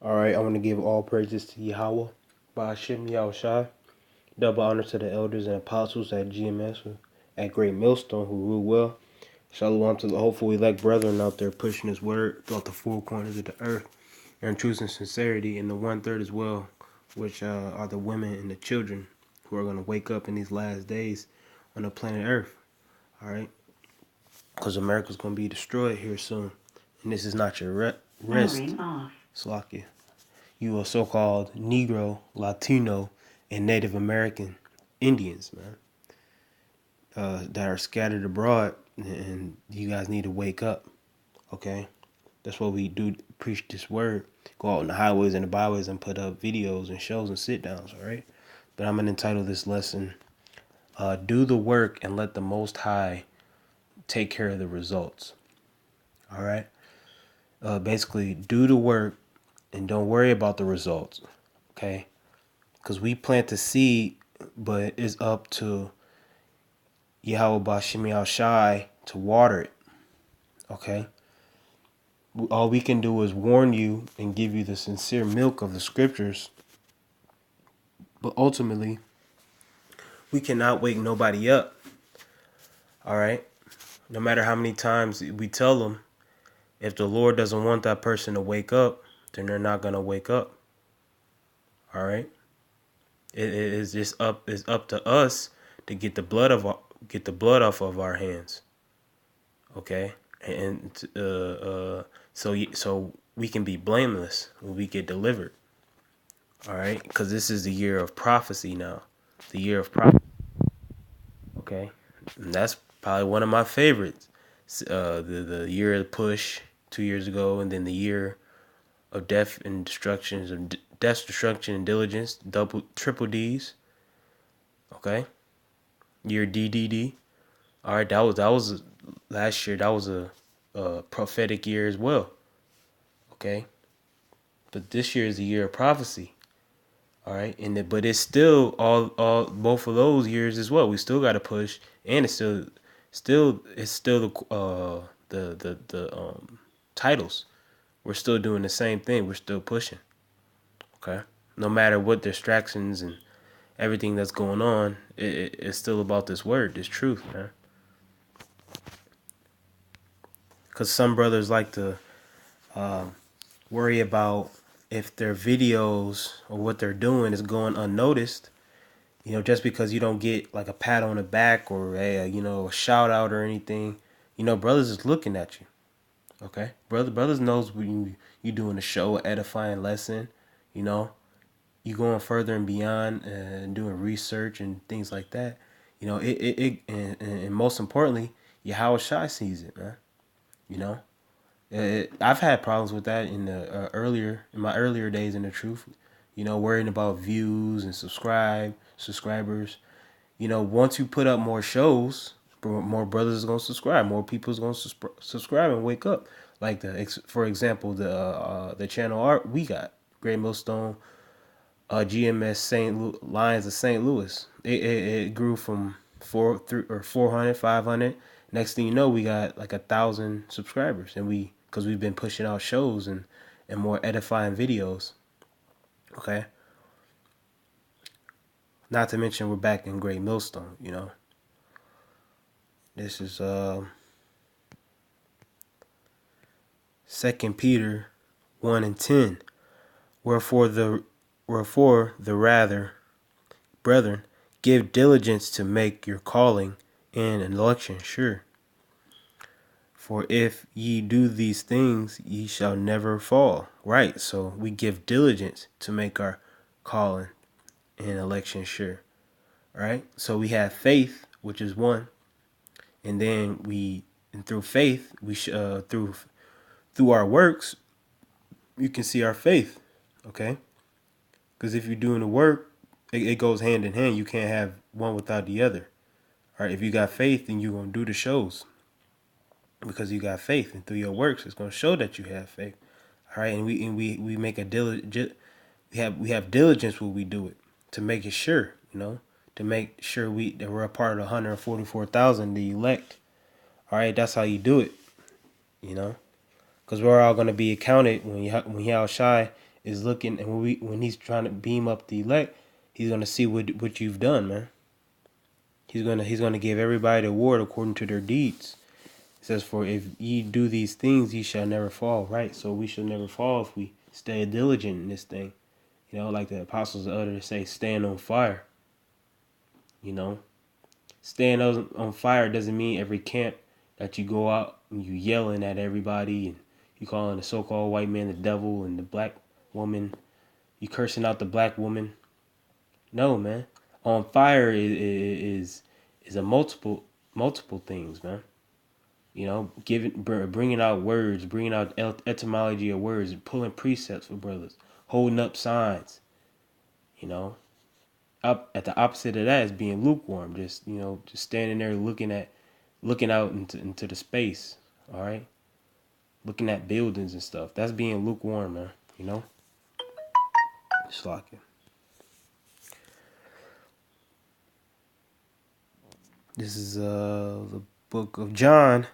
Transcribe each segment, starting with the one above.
Alright, I want to give all praises to Yahweh, Ba'ashem Yahushai. Double honor to the elders and apostles at GMS, at Great Millstone, who rule well. Shalom to the hopeful elect brethren out there pushing his word throughout the four corners of the earth, and truth and sincerity, and the one third as well, which are the women and the children who are going to wake up in these last days on the planet Earth. Alright? Because America's going to be destroyed here soon. And this is not your rest. Slakia. You are so-called Negro, Latino, and Native American Indians, man, that are scattered abroad, and you guys need to wake up, okay? That's what we do, preach this word. Go out on the highways and the byways and put up videos and shows and sit-downs, all right? But I'm going to entitle this lesson, Do the Work and Let the Most High Take Care of the Results, all right? Basically, do the work and don't worry about the results, okay? Because we plant the seed, but it's up to Yahweh Bashim Yahushai to water it, okay? All we can do is warn you and give you the sincere milk of the scriptures, but ultimately, we cannot wake nobody up, all right? No matter how many times we tell them, if the Lord doesn't want that person to wake up, then they're not going to wake up, all right? It is just it's up to us to get the blood off of our hands, okay, and so we can be blameless when we get delivered, all right, because this is the year of prophecy now, the year of prophecy, okay, and that's probably one of my favorites. The year of the push 2 years ago, and then the year of death and destruction and diligence, triple D's. Okay, year DDD. All right, that was last year. That was a prophetic year as well. Okay, but this year is the year of prophecy. All right, but it's still all both of those years as well. We still got to push, and it's still the titles. We're still doing the same thing. We're still pushing. Okay, no matter what distractions and everything that's going on, it's still about this word, this truth, man. Because some brothers like to worry about if their videos or what they're doing is going unnoticed. You know, just because you don't get like a pat on the back or a shout out or anything, brothers is looking at you. Okay, brothers knows when you doing a show, edifying lesson, you going further and beyond and doing research and things like that. And most importantly, Yahweh Shai sees it, man. I've had problems with that in my earlier days in the truth. Worrying about views and subscribers. Once you put up more shows, more brothers are gonna subscribe, more people's gonna subscribe and wake up. Like for example, the channel art we got, Great Millstone, GMS Lions of St. Louis. It grew from 400, 500. Next thing you know, we got like 1,000 subscribers, and because we've been pushing out shows and more edifying videos. Okay. Not to mention we're back in Great Millstone. This is 2 Peter 1:10. Wherefore the rather, brethren, give diligence to make your calling and election sure. For if ye do these things, ye shall never fall. Right, so we give diligence to make our calling and election sure. Right, so we have faith, which is one, and then through faith, we through our works, you can see our faith. Okay, because if you're doing the work, it goes hand in hand. You can't have one without the other. All right, if you got faith, then you're gonna do the shows because you got faith, and through your works, it's gonna show that you have faith. All right, and we make a diligent. We have diligence when we do it to make it sure, to make sure that we're a part of the 144,000, the elect. All right, that's how you do it, because we're all gonna be accounted when Yahweh Shai is looking, and when he's trying to beam up the elect, he's gonna see what you've done, man. He's gonna give everybody the award according to their deeds. It says, "For if ye do these things, ye shall never fall." Right. So we shall never fall if we stay diligent in this thing. You know, like the apostles and others say, stand on fire. You know, staying on fire doesn't mean every camp that you go out and you yelling at everybody and you calling the so-called white man the devil and the black woman, you cursing out the black woman. No, man. On fire is a multiple things, man. You know, bringing out words, bringing out etymology of words, pulling precepts for brothers, holding up signs. You know, up at the opposite of that is being lukewarm. Just just standing there looking out into the space. All right, looking at buildings and stuff. That's being lukewarm, man. You know, just like it. This is the book of John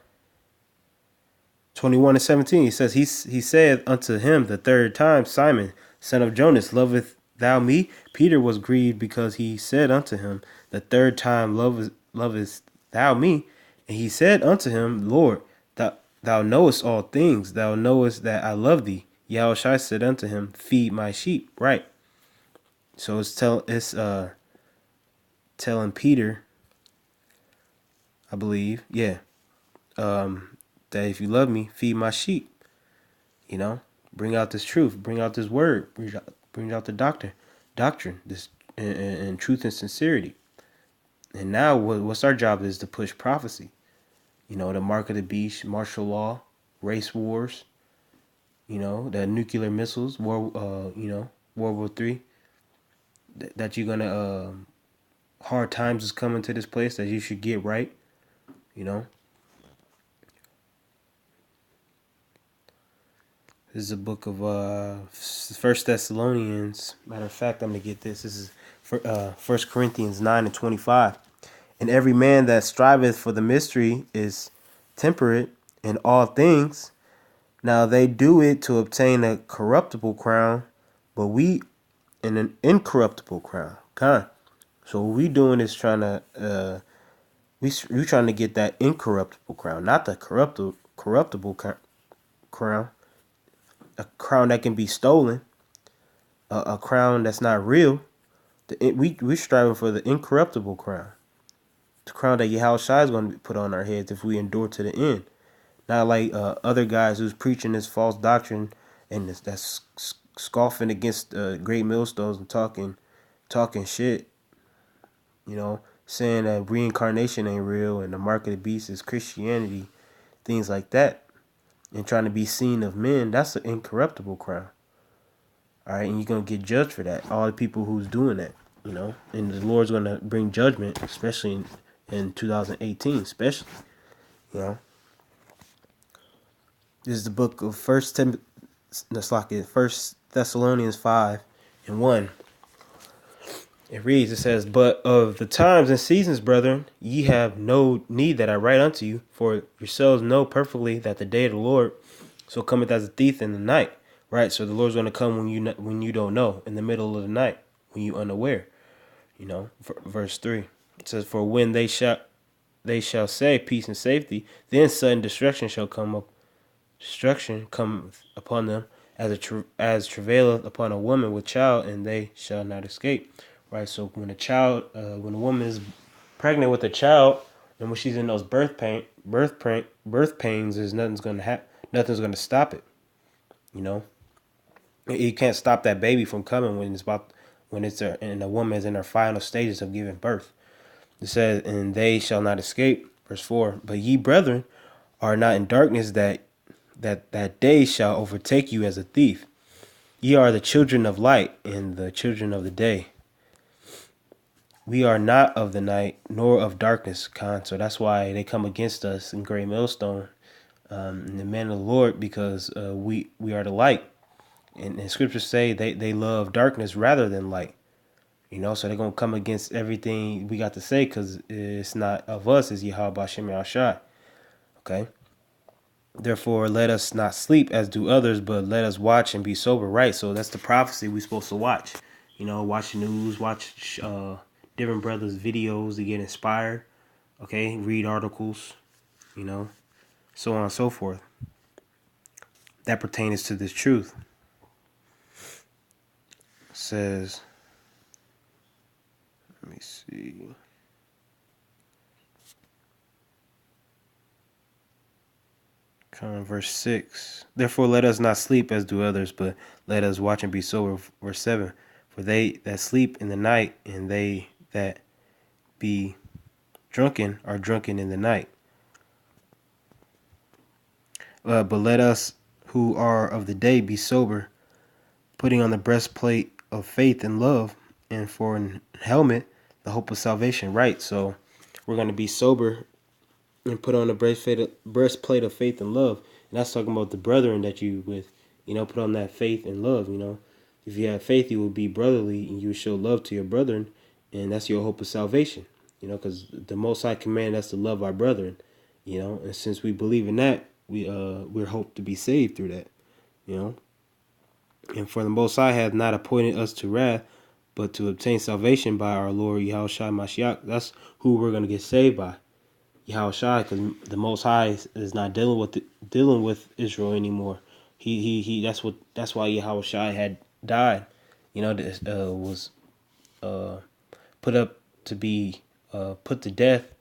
21:17. He says, he said unto him the third time, Simon, son of Jonas, loveth thou me? Peter was grieved because he said unto him the third time, lovest thou me? And he said unto him, Lord, thou knowest all things. Thou knowest that I love thee. Yahushua said unto him, feed my sheep. Right. So it's telling Peter, I believe, that if you love me, feed my sheep. You know, bring out this truth, bring out this word, bring out the doctrine, this and truth and sincerity. And now, what's our job is to push prophecy. You know, the mark of the beast, martial law, race wars. You know, the nuclear missiles, World War III. That you're gonna hard times is coming to this place that you should get right. You know. This is a book of First Thessalonians. Matter of fact, I'm gonna get this. This is for 1 Corinthians 9:25. And every man that striveth for the mystery is temperate in all things. Now they do it to obtain a corruptible crown, but we in an incorruptible crown. So what we doing is trying to we trying to get that incorruptible crown, not the corruptible crown. A crown that can be stolen, a crown that's not real. We're striving for the incorruptible crown, the crown that Yahushua is going to put on our heads if we endure to the end. Not like other guys who's preaching this false doctrine and that's scoffing against great millstones and talking shit. You know, saying that reincarnation ain't real and the mark of the beast is Christianity, things like that. And trying to be seen of men, that's an incorruptible crown. All right, and you're going to get judged for that. All the people who's doing that, you know. And the Lord's going to bring judgment, especially in 2018, especially, you know. This is the book of First Thessalonians 5:1. It reads, it says, But of the times and seasons, brethren, ye have no need that I write unto you, for yourselves know perfectly that the day of the Lord so cometh as a thief in the night. Right? So the Lord's going to come when you don't know, in the middle of the night, when you unaware. You know, verse 3. It says, For when they shall say peace and safety, then sudden destruction shall come upon them as travaileth upon a woman with child, and they shall not escape. Right, so when a woman is pregnant with a child, and when she's in those birth pains, is nothing's gonna stop it. You know, you can't stop that baby from coming and the woman is in her final stages of giving birth. It says, and they shall not escape. Verse 4. But ye brethren are not in darkness, that day shall overtake you as a thief. Ye are the children of light and the children of the day. We are not of the night nor of darkness, So that's why they come against us in Great Millstone, in the men of the Lord, because we are the light. And scriptures say they love darkness rather than light. You know, so they're going to come against everything we got to say, because it's not of us, it's Yahweh Bashem Yahshai. Okay? Therefore, let us not sleep as do others, but let us watch and be sober. Right. So that's the prophecy we're supposed to watch. Watch news, watch different brothers' videos to get inspired. Okay, read articles. So on and so forth. That pertains to this truth. It says, let me see. Verse 6. Therefore, let us not sleep as do others, but let us watch and be sober. Verse 7. For they that sleep in the night and they that be drunken are drunken in the night. But let us who are of the day be sober, putting on the breastplate of faith and love, and for an helmet, the hope of salvation. Right. So we're going to be sober and put on the breastplate of faith and love. And that's talking about the brethren that you with. Put on that faith and love. If you have faith, you will be brotherly and you will show love to your brethren, and that's your hope of salvation. Because the Most High command us to love our brethren. And since we believe in that, we're hoped to be saved through that. And for the Most High hath not appointed us to wrath, but to obtain salvation by our Lord Yahushua Mashiach. That's who we're going to get saved by. Yahushua, because the Most High is not dealing with Israel anymore. That's why Yahushua had died. This was put up to be put to death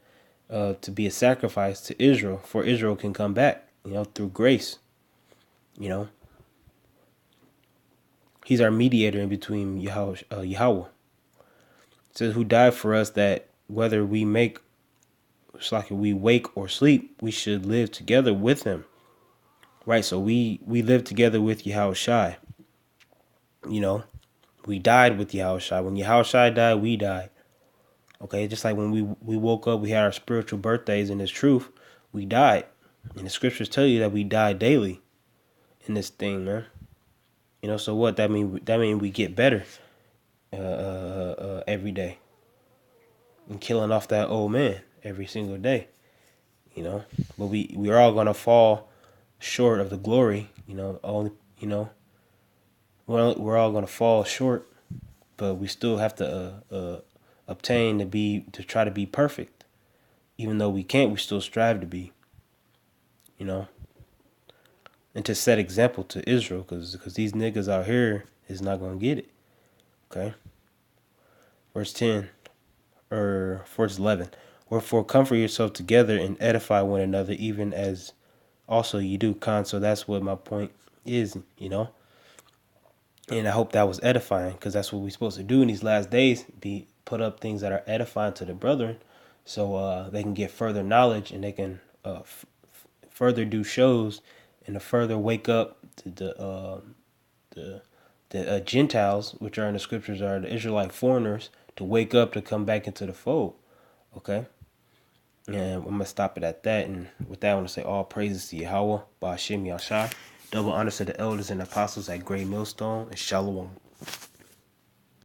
to be a sacrifice to Israel, for Israel can come back. Through grace. He's our mediator in between Yahweh. It says, who died for us, that whether we wake or sleep, we should live together with him. Right, so we live together with Yahushua. We died with Yahushua. When Yahushua died, we died. Okay, just like when we woke up, we had our spiritual birthdays in this truth, we died. And the scriptures tell you that we die daily in this thing, man. So what that mean? That mean we get better every day, and killing off that old man every single day. But we're all gonna fall short of the glory. We're all gonna fall short, but we still have to obtain to try to be perfect. Even though we can't, we still strive to be. And to set example to Israel, because these niggas out here is not gonna get it. Okay. Verse 10 or verse 11. Wherefore comfort yourself together and edify one another, even as also you do. So that's what my point is. And I hope that was edifying, because that's what we're supposed to do in these last days, be put up things that are edifying to the brethren, so they can get further knowledge, and they can further do shows, and to further wake up to the Gentiles, which are in the scriptures are the Israelite foreigners, to wake up, to come back into the fold. Okay? And I'm going to stop it at that. And with that, I want to say all praises to Yahweh, Ba'ashem Yashai. Double honors to the elders and apostles at Great Millstone, and Shalom.